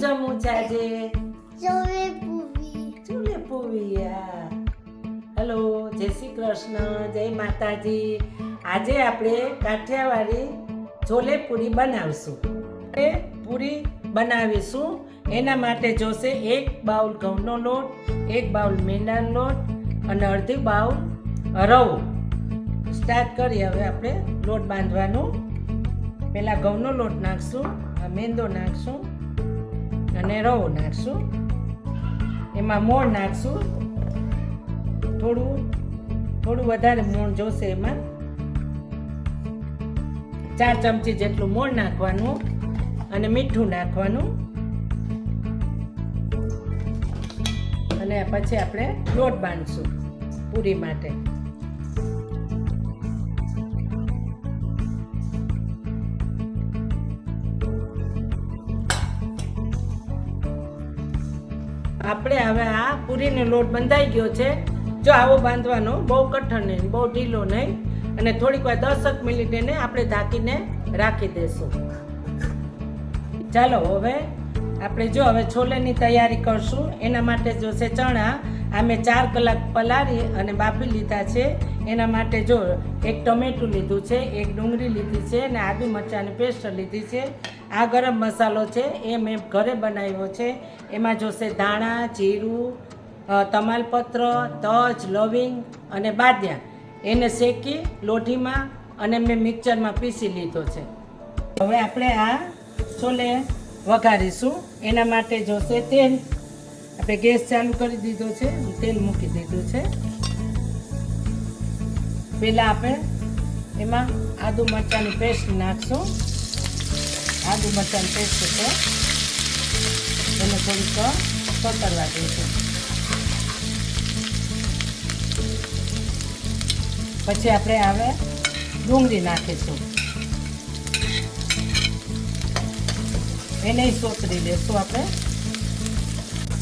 જમવું છે આજે? ચોલે ચોલે પૂરી. હેલો, જય શ્રી કૃષ્ણ, જય માતાજી. આજે આપણે કાઠિયાવાડી છોલે પૂરી બનાવશું. પૂરી બનાવીશું એના માટે જોશે 1 બાઉલ ઘઉંનો લોટ, 1 બાઉલ મેંદાનો લોટ અને અડધી બાઉલ રવો. સ્ટાર્ટ કરીએ હવે આપણે લોટ બાંધવાનું. પહેલાં ઘઉંનો લોટ નાખશું, મેંદો નાખશું અને રવો નાખશું. એમાં મોણ નાખશું, થોડું વધારે મોણ જોશે. એમાં 4 ચમચી જેટલું મોણ નાખવાનું અને મીઠું નાખવાનું. અને પછી આપણે લોટ બાંધશું પૂરી માટે. આપણે હવે આ પૂરીનો લોટ બંધાઈ ગયો છે. જો આવો બાંધવાનો, બહુ કઠણ નહીં, બહુ ઢીલો નહીં. અને થોડીક વાર 10 મિનિટ એને આપણે ઢાંકીને રાખી દઈશું. ચાલો હવે આપણે હવે છોલેની તૈયારી કરશું. એના માટે જોશે ચણા. આ મેં 4 કલાક પલાળી અને બાફી લીધા છે. એના માટે જો 1 ટમેટું લીધું છે, 1 ડુંગળી લીધી છે અને આદુ મરચાંની પેસ્ટ લીધી છે. આ ગરમ મસાલો છે, એ મેં ઘરે બનાવ્યો છે. એમાં જોશે ધાણા, જીરું, તમાલપત્ર, તજ, લવિંગ અને બાદિયા. એને શેકી લોઢીમાં અને મેં મિક્સરમાં પીસી લીધો છે. હવે આપણે આ છોલે વઘારીશું. એના માટે જોશે તેલ. આપણે ગેસ ચાલુ કરી દીધો છે, તેલ મૂકી દીધું છે. પહેલાં આપણે એમાં આદુ મરચાંની પેસ્ટ નાખશું. આદુ મરચાંની પેસ્ટ છે એને થોડીક સોતરવા દઈશું. પછી આપણે હવે ડુંગળી નાખીશું, એને સોતરી લેશું આપણે.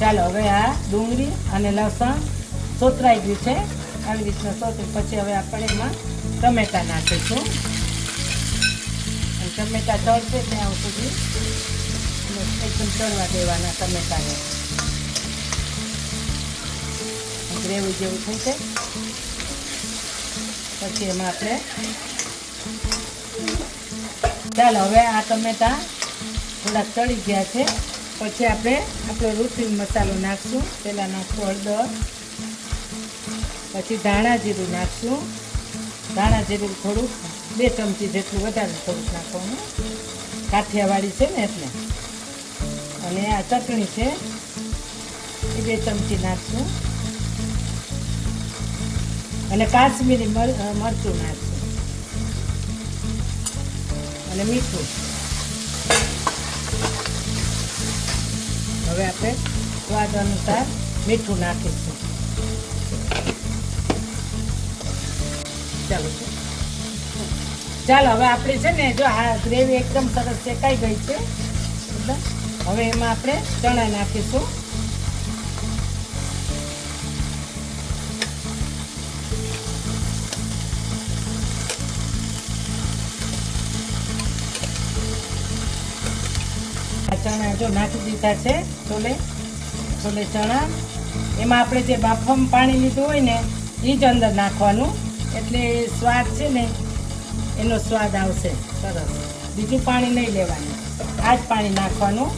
ચાલો હવે આ ડુંગળી અને લસણ સોતરાઈ ગયું છે. આવી રીતના સોતરી પછી હવે આપણે એમાં ટમેટા નાખીશું. અને ટમેટા તળશે ત્યાં સુધી એકદમ તળવા દેવાના ટમેટાને. ગ્રેવી જેવું થઈ જાય પછી એમાં આપણે ચાલો હવે આ ટમેટા થોડાક તળી ગયા છે. પછી આપણે આપણો રૂટીન મસાલો નાખશું. પહેલાં નાખશું હળદર, પછી ધાણા જીરું નાખશું. ધાણા જીરું થોડુંક 2 ચમચી જેટલું વધારે થોડુંક નાખવાનું, કાઠિયાવાડી છે ને એટલે. અને આ ચટણી છે એ 2 ચમચી નાખશું. અને કાશ્મીરી મરચું નાખશું અને મીઠું. હવે આપણે સ્વાદ અનુસાર મીઠું નાખીશું. ચાલો હવે આપણે છે ને જો આ ગ્રેવી એકદમ સરસ શેકાઈ ગઈ છે. હવે એમાં આપણે ચણા નાખીશું. ચણા જો નાખી દીધા છે. છોલે ચણા એમાં આપણે જે બાફવામાં પાણી લીધું હોય ને એ જ અંદર નાખવાનું. એટલે સ્વાદ છે ને એનો સ્વાદ આવશે સરસ. બીજું પાણી નહીં લેવાનું, આ જ પાણી નાખવાનું.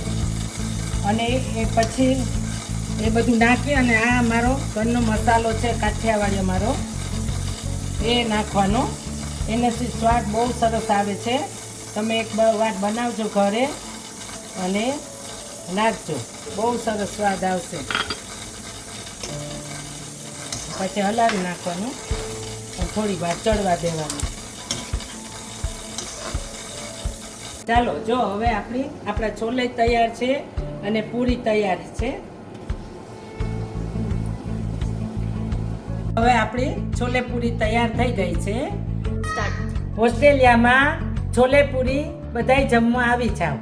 અને એ પછી એ બધું નાખી અને આ મારો ઘરનો મસાલો છે કાઠિયાવાડી અમારો, એ નાખવાનો. એનાથી સ્વાદ બહુ સરસ આવે છે. તમે એક વાર બનાવજો ઘરે અને નાખજો, બહુ સરસ સ્વાદ આવશે. પછી હલાવી નાખવાનું અને થોડી વાર ચડવા દેવાનું. ચાલો જો હવે આપણા છોલે તૈયાર છે અને પૂરી તૈયાર છે. હવે આપણી છોલે પૂરી તૈયાર થઈ ગઈ છે. ઓસ્ટ્રેલિયામાં છોલે પૂરી બધાય જમવા આવી જાવ.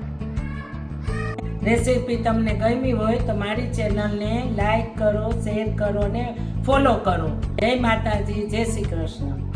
રેસીપી તમને ગમી હોય તો મારી ચેનલને લાઈક કરો, શેર કરો અને ફોલો કરો. જય માતાજી, જય શ્રી કૃષ્ણ.